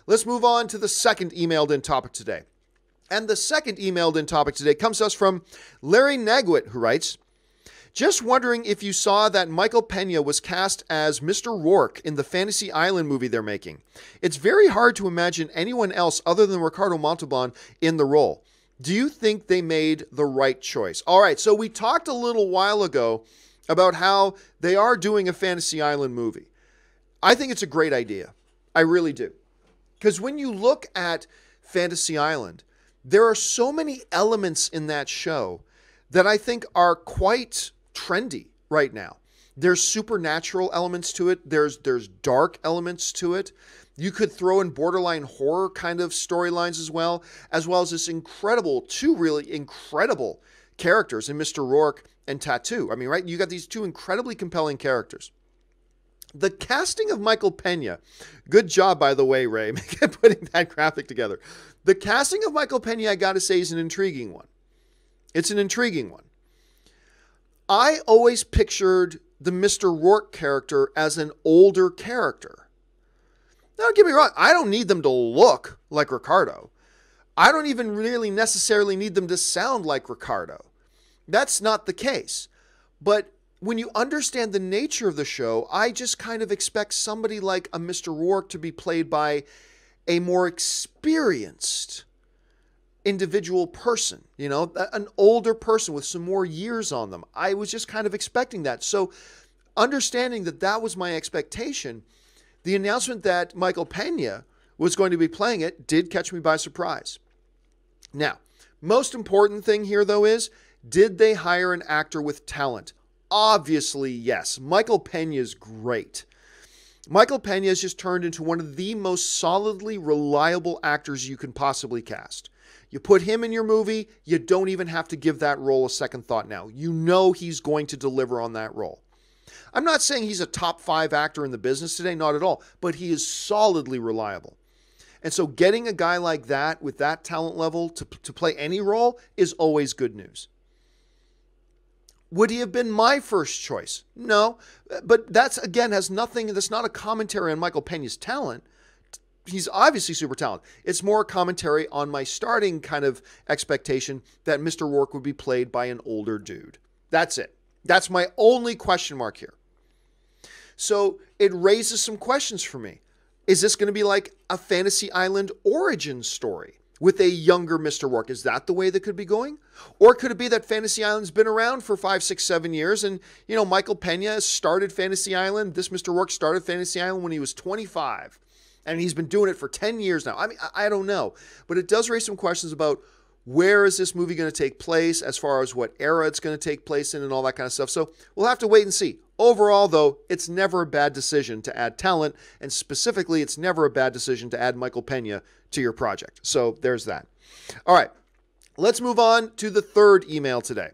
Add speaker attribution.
Speaker 1: Let's move on to the second emailed in topic today. And the second emailed in topic today comes to us from Larry Naguit, who writes, just wondering if you saw that Michael Pena was cast as Mr. Roarke in the Fantasy Island movie they're making. It's very hard to imagine anyone else other than Ricardo Montalban in the role. Do you think they made the right choice? All right, so we talked a little while ago about how they are doing a Fantasy Island movie. I think it's a great idea. I really do. Because when you look at Fantasy Island, there are so many elements in that show that I think are quite trendy right now. There's supernatural elements to it. There's dark elements to it. You could throw in borderline horror kind of storylines as well as this two really incredible characters in Mr. Roarke and Tattoo. I mean, right? You got these two incredibly compelling characters. The casting of Michael Pena, good job, by the way, Ray, putting that graphic together. The casting of Michael Pena, I got to say, is an intriguing one. It's an intriguing one. I always pictured the Mr. Roarke character as an older character. Now, don't get me wrong, I don't need them to look like Ricardo. I don't even really necessarily need them to sound like Ricardo. That's not the case. But when you understand the nature of the show, I just kind of expect somebody like a Mr. Roarke to be played by a more experienced individual person, you know, an older person with some more years on them. I was just kind of expecting that. So understanding that that was my expectation, the announcement that Michael Pena was going to be playing it did catch me by surprise. Now, most important thing here, though, is did they hire an actor with talent? Obviously, yes. Michael Pena is great. Michael Pena has just turned into one of the most solidly reliable actors you can possibly cast. You put him in your movie, you don't even have to give that role a second thought now. You know he's going to deliver on that role. I'm not saying he's a top 5 actor in the business today, not at all, but he is solidly reliable. And so getting a guy like that with that talent level to play any role is always good news. Would he have been my first choice? No, but that's, again, that's not a commentary on Michael Pena's talent. He's obviously super talented. It's more a commentary on my starting kind of expectation that Mr. Roarke would be played by an older dude. That's it. That's my only question mark here. So it raises some questions for me. Is this going to be like a Fantasy Island origin story with a younger Mr. Roarke? Is that the way that could be going? Or could it be that Fantasy Island's been around for 5, 6, 7 years and, you know, Michael Pena started Fantasy Island. This Mr. Roarke started Fantasy Island when he was 25. And he's been doing it for 10 years now. I mean, I don't know. But it does raise some questions about where is this movie going to take place as far as what era it's going to take place in and all that kind of stuff. So we'll have to wait and see. Overall, though, it's never a bad decision to add talent. And specifically, it's never a bad decision to add Michael Pena to your project. So there's that. All right. Let's move on to the third email today.